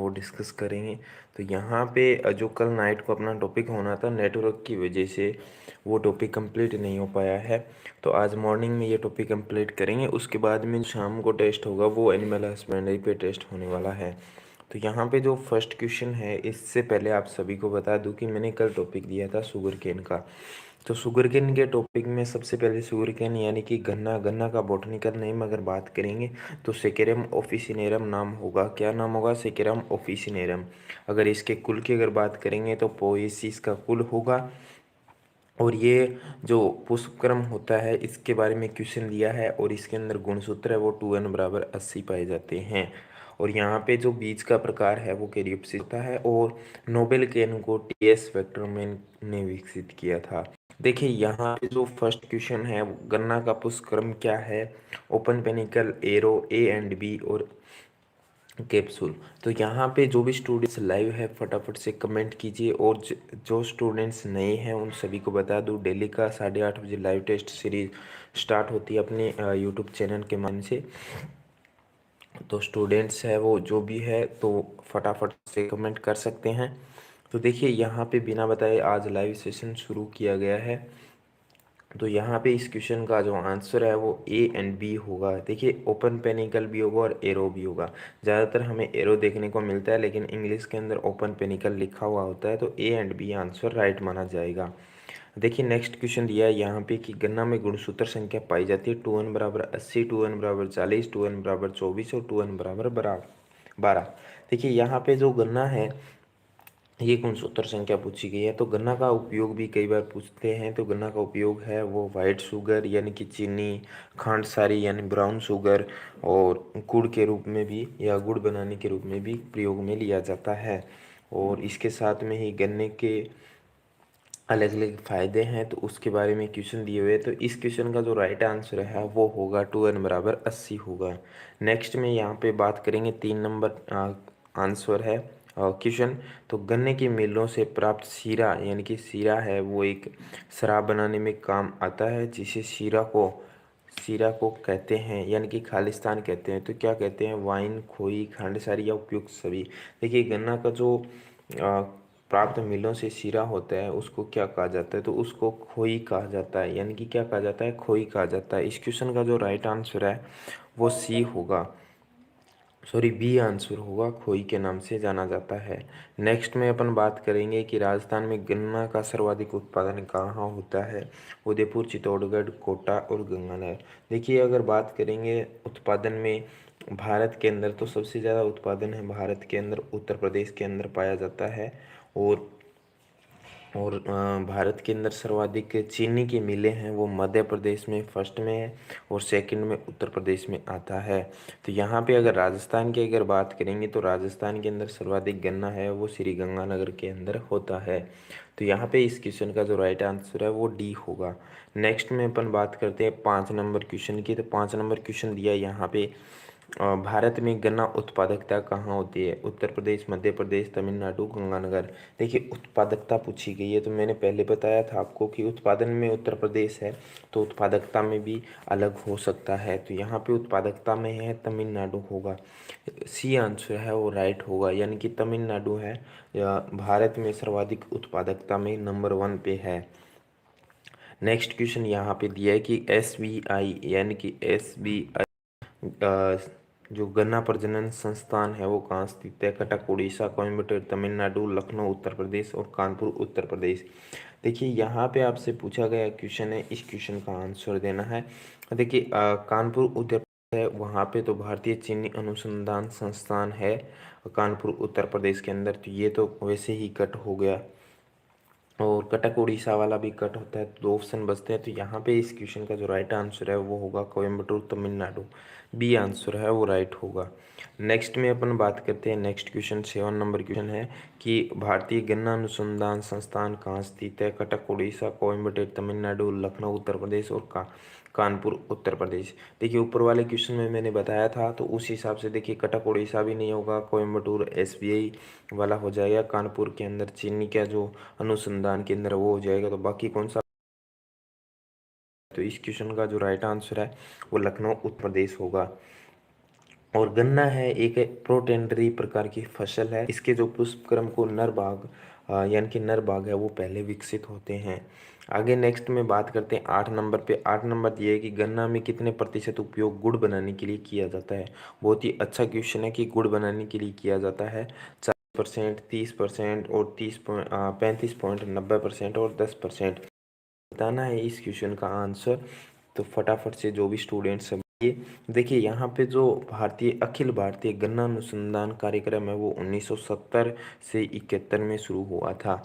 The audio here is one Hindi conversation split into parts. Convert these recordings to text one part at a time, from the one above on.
वो डिस्कस करेंगे। तो यहाँ पे जो कल नाइट को अपना टॉपिक होना था, नेटवर्क की वजह से वो टॉपिक कंप्लीट नहीं हो पाया है। तो आज मॉर्निंग में ये टॉपिक कंप्लीट करेंगे। उसके बाद में शाम को टेस्ट होगा वो एनिमल हस्बेंड्री पे टेस्ट होने वाला है। तो यहाँ पे जो फर्स्ट क्वेश्चन है, इससे पहले आप सभी को बता दूं कि मैंने कल टॉपिक दिया था शुगर केन का। तो शुगर केन के टॉपिक में सबसे पहले शुगर केन यानी कि गन्ना, गन्ना का बॉटनिकल नेम अगर बात करेंगे तो सेकेरम ऑफिसिनेरम नाम होगा। क्या नाम होगा? Saccharum officinarum. अगर इसके कुल की अगर बात करेंगे तो पोएसिस का कुल होगा। और ये जो पुष्पक्रम होता है इसके बारे में क्वेश्चन दिया है और इसके अंदर गुणसूत्र है वो 2n = 80 पाए जाते हैं। और यहाँ पे जो बीज का प्रकार है वो कैरियोप्सिस होता है और नोबेल केन को टीएस वेक्टरमैन ने विकसित किया था। देखिए यहाँ पे जो फर्स्ट क्वेश्चन है, गन्ना का पुष्पक्रम क्या है? Open panicle, arrow, A and B और कैप्सूल। तो यहाँ पे जो भी स्टूडेंट्स लाइव है फटाफट से कमेंट कीजिए। और जो स्टूडेंट्स नए हैं उन सभी को बता दूँ, डेली का 8:30 बजे लाइव टेस्ट सीरीज स्टार्ट होती है अपने यूट्यूब चैनल के माध्यम से। तो स्टूडेंट्स है वो जो भी है तो फटाफट से कमेंट कर सकते हैं। तो देखिए यहाँ पे बिना बताए आज लाइव सेशन शुरू किया गया है। तो यहाँ पे इस क्वेश्चन का जो आंसर है वो ए एंड बी होगा। देखिए ओपन पेनिकल भी होगा और एरो भी होगा। ज़्यादातर हमें एरो देखने को मिलता है लेकिन इंग्लिश के अंदर ओपन पेनिकल लिखा हुआ होता है, तो A and B answer right माना जाएगा। देखिए नेक्स्ट क्वेश्चन दिया है यहाँ पे कि गन्ना में गुणसूत्र संख्या पाई जाती है 2n = 80, 2n = 40, 2n = 24 और 2n = 12। देखिए यहाँ पे जो गन्ना है ये गुणसूत्र संख्या पूछी गई है। तो गन्ना का उपयोग भी कई बार पूछते हैं। तो गन्ना का उपयोग है वो वाइट शुगर यानी कि चीनी, खांड सारी यानी ब्राउन शुगर और गुड़ के रूप में भी या गुड़ बनाने के रूप में भी प्रयोग में लिया जाता है। और इसके साथ में ही गन्ने के अलग अलग फायदे हैं तो उसके बारे में क्वेश्चन दिए हुए हैं। तो इस क्वेश्चन का जो राइट आंसर है वो होगा 2n = 80 होगा। नेक्स्ट में यहाँ पे बात करेंगे 3 नंबर आंसर है क्वेश्चन। तो गन्ने की मिलों से प्राप्त शीरा यानी कि शीरा है वो एक शराब बनाने में काम आता है, जिसे शीरा को कहते हैं यानी कि खालिस्तान कहते हैं। तो क्या कहते हैं? वाइन, खोई, खंड सारी या उपयुक्त सभी। देखिए गन्ना का जो प्राप्त मिलों से शीरा होता है उसको क्या कहा जाता है? तो उसको खोई कहा जाता है। यानी कि क्या कहा जाता है? खोई कहा जाता है। इस क्वेश्चन का जो राइट आंसर है वो सी होगा, सॉरी बी आंसर होगा, खोई के नाम से जाना जाता है। नेक्स्ट में अपन बात करेंगे कि राजस्थान में गन्ना का सर्वाधिक उत्पादन कहाँ होता है? उदयपुर, चित्तौड़गढ़, कोटा और गंगानगर। देखिए अगर बात करेंगे उत्पादन में भारत के अंदर, तो सबसे ज़्यादा उत्पादन है भारत के अंदर उत्तर प्रदेश के अंदर पाया जाता है। और भारत के अंदर सर्वाधिक चीनी की मिलें हैं वो मध्य प्रदेश में फर्स्ट में है और सेकंड में उत्तर प्रदेश में आता है। तो यहाँ पे अगर राजस्थान की अगर बात करेंगे तो राजस्थान के अंदर सर्वाधिक गन्ना है वो श्री गंगानगर के अंदर होता है। तो यहाँ पे इस क्वेश्चन का जो राइट आंसर है वो डी होगा। नेक्स्ट में अपन बात करते हैं 5 नंबर क्वेश्चन की। तो 5 नंबर क्वेश्चन दिया है यहाँ पे भारत में गन्ना उत्पादकता कहाँ होती है? उत्तर प्रदेश, मध्य प्रदेश, तमिलनाडु, गंगानगर। देखिए उत्पादकता पूछी गई है तो मैंने पहले बताया था आपको कि उत्पादन में उत्तर प्रदेश है तो उत्पादकता में भी अलग हो सकता है। तो यहाँ पे उत्पादकता में है तमिलनाडु होगा। सी आंसर है वो राइट होगा, यानी कि तमिलनाडु है या भारत में सर्वाधिक उत्पादकता में नंबर 1 पे है। नेक्स्ट क्वेश्चन यहाँ पे दिया है कि SBI यानी कि SBI जो गन्ना प्रजनन संस्थान है वो कहाँ स्थित है? कटक उड़ीसा, कोयम्बटूर तमिलनाडु, लखनऊ उत्तर प्रदेश और कानपुर उत्तर प्रदेश। देखिए यहाँ पे आपसे पूछा गया क्वेश्चन है, इस क्वेश्चन का आंसर देना है। देखिए कानपुर उत्तर प्रदेश है वहाँ पे तो भारतीय चीनी अनुसंधान संस्थान है कानपुर उत्तर प्रदेश के अंदर। तो ये तो वैसे ही कट हो गया और कटक उड़ीसा वाला भी कट होता है, तो 2 ऑप्शन बचते हैं। तो यहाँ पे इस क्वेश्चन का जो राइट आंसर है वो होगा कोयम्बटूर तमिलनाडु। बी आंसर है वो राइट होगा। नेक्स्ट में अपन बात करते हैं नेक्स्ट क्वेश्चन 7 नंबर क्वेश्चन है कि भारतीय गन्ना अनुसंधान संस्थान कहाँ स्थित है? कटक उड़ीसा, कोयम्बटूर तमिलनाडु, लखनऊ उत्तर प्रदेश और कानपुर उत्तर प्रदेश। देखिए ऊपर वाले क्वेश्चन में मैंने बताया था तो उस हिसाब से देखिए कटक उड़ीसा भी नहीं होगा, कोयम्बटूर SBI वाला हो जाएगा, कानपुर के अंदर चीनी का जो अनुसंधान केंद्र वो हो जाएगा। तो बाकी कौन सा? तो इस क्वेश्चन का जो राइट आंसर है वो लखनऊ उत्तर प्रदेश होगा। और गन्ना है एक प्रोटेंडरी प्रकार की फसल है। इसके जो पुष्पक्रम को नर भाग यानी कि नर भाग है वो पहले विकसित होते हैं। आगे नेक्स्ट में बात करते हैं 8 नंबर पे। 8 नंबर ये है कि गन्ना में कितने प्रतिशत उपयोग गुड़ बनाने के लिए किया जाता है। बहुत ही अच्छा क्वेश्चन है कि गुड़ बनाने के लिए किया जाता है 40%, 30% और 35.90% और 10%। बताना है इस क्वेश्चन का आंसर। तो फटाफट से जो भी स्टूडेंट्स हैं ये देखिए, यहाँ पे जो भारतीय अखिल भारतीय गन्ना अनुसंधान कार्यक्रम है वो 1970 से 71 में शुरू हुआ था।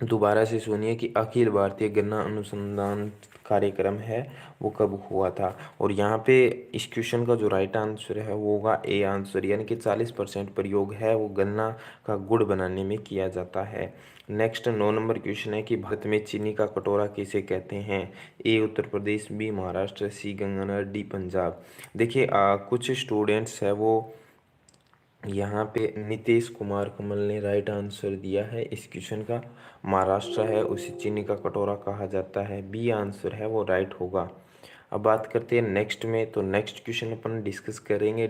दोबारा से सुनिए कि अखिल भारतीय गन्ना अनुसंधान कार्यक्रम है वो कब हुआ था। और यहाँ पे इस क्वेश्चन का जो राइट आंसर है वो होगा ए आंसर, यानी कि 40% प्रयोग है वो गन्ना का गुड़ बनाने में किया जाता है। नेक्स्ट 9 नंबर क्वेश्चन है कि भारत में चीनी का कटोरा किसे कहते हैं। ए उत्तर प्रदेश, बी महाराष्ट्र, सी गंगानगर, डी पंजाब। देखिए कुछ स्टूडेंट्स है वो यहाँ पे नीतीश कुमार कमल ने राइट आंसर दिया है इस क्वेश्चन का। महाराष्ट्र है उसे चीनी का कटोरा कहा जाता है, बी आंसर है वो राइट होगा। अब बात करते हैं नेक्स्ट में। तो नेक्स्ट क्वेश्चन अपन डिस्कस करेंगे,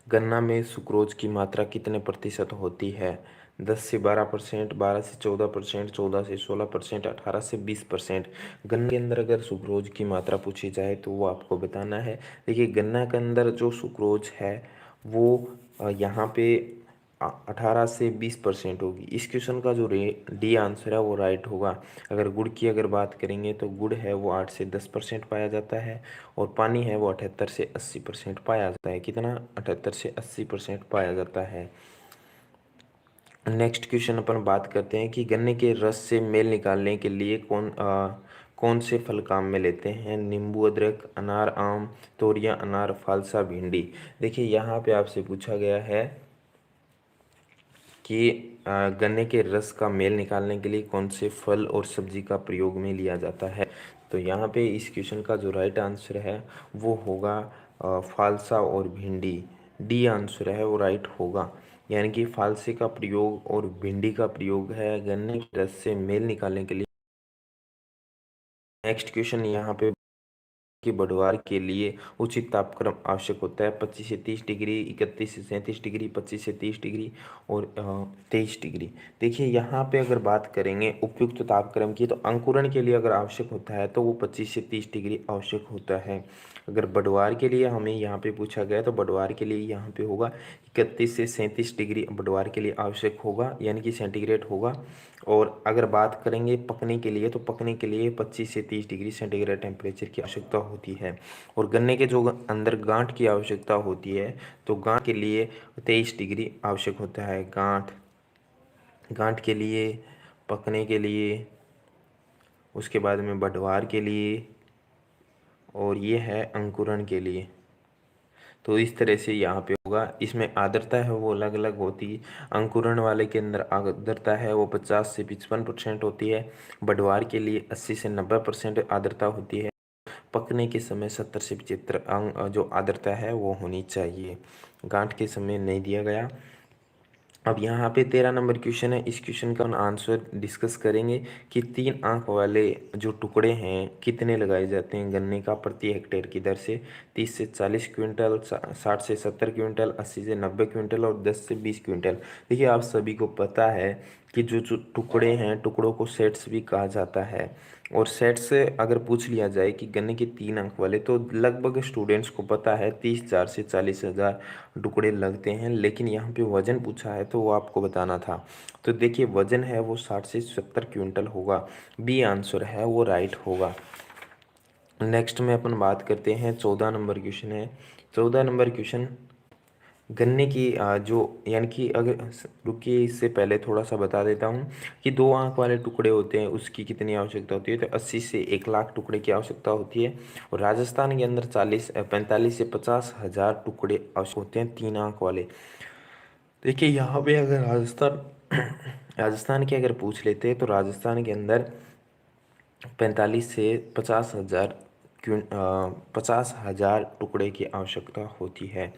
गन्ना में सुक्रोज की मात्रा कितने प्रतिशत होती है। 10 से 12%, 12 से 14%, 14 से 16%, 18 से 20%। गन्ने के अंदर अगर सुक्रोज की मात्रा पूछी जाए तो वो आपको बताना है। देखिए गन्ना के अंदर जो सुक्रोज है वो यहाँ पे 18 से 20% होगी। इस क्वेश्चन का जो डी आंसर है वो राइट होगा। अगर गुड़ की अगर बात करेंगे तो गुड़ है वो 8 से 10% पाया जाता है और पानी है वो 78 से 80% पाया जाता है। कितना, 78 से 80% पाया जाता है। नेक्स्ट क्वेश्चन अपन बात करते हैं कि गन्ने के रस से मेल निकालने के लिए कौन से फल काम में लेते हैं। नींबू, अदरक, अनार, आम, तोरियां, अनार, फालसा, भिंडी। देखिए यहाँ पे आपसे पूछा गया है कि गन्ने के रस का मेल निकालने के लिए कौन से फल और सब्जी का प्रयोग में लिया जाता है। तो यहाँ पे इस क्वेश्चन का जो राइट आंसर है वो होगा फालसा और भिंडी। डी आंसर है वो राइट होगा, यानी कि फालसे का प्रयोग और भिंडी का प्रयोग है गन्ने के रस से मेल निकालने के लिए। नेक्स्ट क्वेश्चन यहाँ पे कि बढ़वार के लिए उचित तापक्रम आवश्यक होता है। 25 से 30 डिग्री, 31 से 37 डिग्री, 25 से 30 डिग्री और 23 डिग्री। देखिए यहाँ पे अगर बात करेंगे उपयुक्त तापक्रम की तो अंकुरण के लिए अगर आवश्यक होता है तो वो 25 से 30 डिग्री आवश्यक होता है। अगर बढ़वार के लिए हमें यहाँ पे पूछा गया तो बढ़वार के लिए यहाँ पे होगा 31 से 37 डिग्री बढ़वार के लिए आवश्यक होगा, यानी कि सेंटीग्रेड होगा। और अगर बात करेंगे पकने के लिए तो पकने के लिए 25 से 30 डिग्री सेंटीग्रेड टेम्परेचर की आवश्यकता होती है। और गन्ने के जो अंदर गांठ की आवश्यकता होती है तो गांठ के लिए 23 डिग्री आवश्यक होता है। गांठ गांठ के लिए, पकने के लिए, उसके बाद में बढ़वार के लिए और ये है अंकुरण के लिए। तो इस तरह से यहाँ पे होगा। इसमें आर्द्रता है वो अलग अलग होती है। अंकुरण वाले के अंदर आर्द्रता है वो 50 से 55% होती है। बढ़वार के लिए 80 से 90% आर्द्रता होती है। पकने के समय 70 से 75 जो आर्द्रता है वो होनी चाहिए। गांठ के समय नहीं दिया गया। अब यहाँ पे 13 नंबर क्वेश्चन है। इस क्वेश्चन का आंसर डिस्कस करेंगे कि 3 आंख वाले जो टुकड़े हैं कितने लगाए जाते हैं गन्ने का प्रति हेक्टेयर की दर से। 30 से 40 क्विंटल, 60 से 70 क्विंटल, 80 से 90 क्विंटल और 10 से 20 क्विंटल। देखिए आप सभी को पता है कि जो जो टुकड़े हैं टुकड़ों को सेट्स भी कहा जाता है। और सेट से अगर पूछ लिया जाए कि गन्ने के 3 अंक वाले तो लगभग स्टूडेंट्स को पता है 30,000 से 40,000 टुकड़े लगते हैं। लेकिन यहाँ पे वजन पूछा है तो वो आपको बताना था। तो देखिए वजन है वो 60 से 70 क्विंटल होगा। बी आंसर है वो राइट होगा। नेक्स्ट में अपन बात करते हैं 14 नंबर क्वेश्चन है। 14 नंबर क्वेश्चन गन्ने की जो यानी कि अगर रुकिए इससे पहले थोड़ा सा बता देता हूँ कि 2 आंख वाले टुकड़े होते हैं उसकी कितनी आवश्यकता होती है। तो 80 से 1 लाख टुकड़े की आवश्यकता होती है। और राजस्थान के अंदर 45 से 50 हज़ार टुकड़े आवश्यक होते हैं 3 आंख वाले। देखिए यहाँ पे अगर राजस्थान राजस्थान की अगर पूछ लेते हैं तो राजस्थान के अंदर 45 से 50 हज़ार 50,000 टुकड़े की आवश्यकता होती है।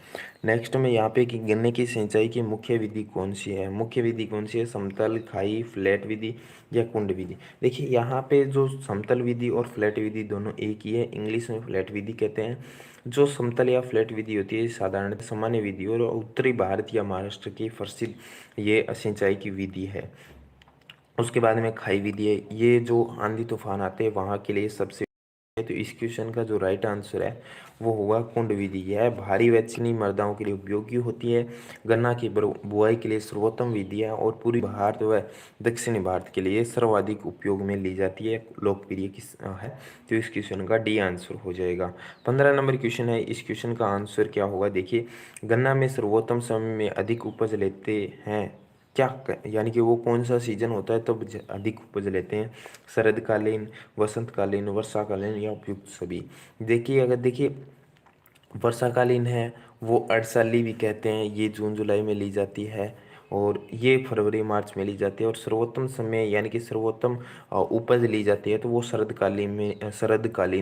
नेक्स्ट में यहाँ पे कि गन्ने की सिंचाई की मुख्य विधि कौन सी है। मुख्य विधि कौन सी है, समतल, खाई, फ्लैट विधि या कुंड विधि। देखिए यहाँ पे जो समतल विधि और फ्लैट विधि दोनों एक ही है, इंग्लिश में फ्लैट विधि कहते हैं। जो समतल या फ्लैट विधि होती है साधारणतः सामान्य विधि और उत्तरी भारत या महाराष्ट्र की प्रसिद्ध ये सिंचाई की विधि है। उसके बाद में खाई विधि है, ये जो आंधी तूफान आते हैं वहाँ के लिए सबसे। तो इस क्वेश्चन का जो राइट आंसर है वो होगा कुंड विधि। यह भारी व चीनी मृदाओं के लिए उपयोगी होती है। गन्ना की बुआई के लिए सर्वोत्तम विधि है और पूर्वी भारत व दक्षिणी भारत के लिए सर्वाधिक उपयोग में ली जाती है, लोकप्रिय है। तो इस क्वेश्चन का डी आंसर हो जाएगा। 15 नंबर क्वेश्चन है, इस क्वेश्चन का आंसर क्या होगा। देखिए, गन्ना में सर्वोत्तम समय में अधिक उपज लेते हैं क्या, यानी कि वो कौन सा सीजन होता है तब अधिक उपज लेते हैं, शरदकालीन, वसंतकालीन, वर्षाकालीन या उपयुक्त सभी। देखिए अगर देखिए वर्षाकालीन है वो अड़साली भी कहते हैं, ये जून जुलाई में ली जाती है और ये फरवरी मार्च में ली जाती है। और सर्वोत्तम समय यानी कि सर्वोत्तम उपज ली जाती है तो वो शरदकालीन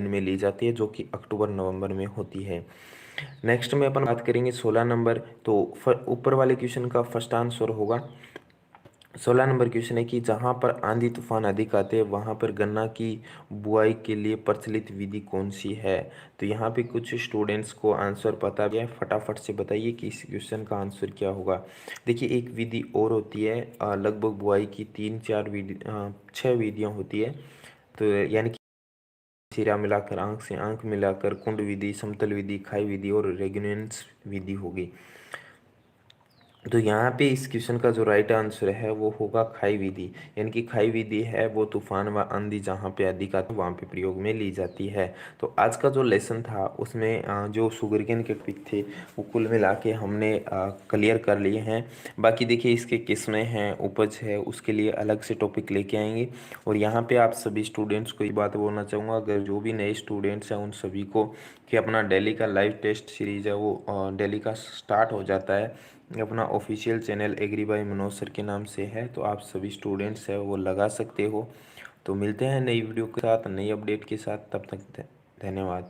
में ली जाती है, जो कि अक्टूबर नवंबर में होती है। नेक्स्ट में अपन बात करेंगे 16 नंबर। तो ऊपर वाले क्वेश्चन का फर्स्ट आंसर होगा 16 नंबर क्वेश्चन है कि जहाँ पर आंधी तूफान अधिक आते हैं वहाँ पर गन्ना की बुआई के लिए प्रचलित विधि कौन सी है। तो यहाँ पे कुछ स्टूडेंट्स को आंसर पता भी है, फटाफट से बताइए कि इस क्वेश्चन का आंसर क्या होगा। देखिए एक विधि और होती है, लगभग बुआई की 3-4 विधि 6 विधियाँ होती है। तो यानी कि सिरा मिलाकर, आंख से आंख मिलाकर, कुंड विधि, समतल विधि, खाई विधि और रेगुनेंस विधि होगी। तो यहाँ पे इस क्वेश्चन का जो राइट आंसर है वो होगा खाई विधि। यानी कि खाई विधि है वो तूफान व आंधी जहाँ पे अधिक आती है वहाँ पे प्रयोग में ली जाती है। तो आज का जो लेसन था उसमें जो शुगरकेन के टॉपिक थे वो कुल मिला के हमने क्लियर कर लिए हैं। बाकी देखिए इसके किस्में हैं, उपज है, उसके लिए अलग से टॉपिक लेके आएंगे। और यहाँ पे आप सभी स्टूडेंट्स को ये बात बोलना चाहूँगा, अगर जो भी नए स्टूडेंट्स हैं उन सभी को कि अपना डेली का लाइव टेस्ट सीरीज है वो डेली का स्टार्ट हो जाता है। अपना official channel agri by Manoj sir के नाम से है, तो आप सभी स्टूडेंट्स हैं वो लगा सकते हो। तो मिलते हैं नई वीडियो के साथ, नई अपडेट के साथ, तब तक धन्यवाद।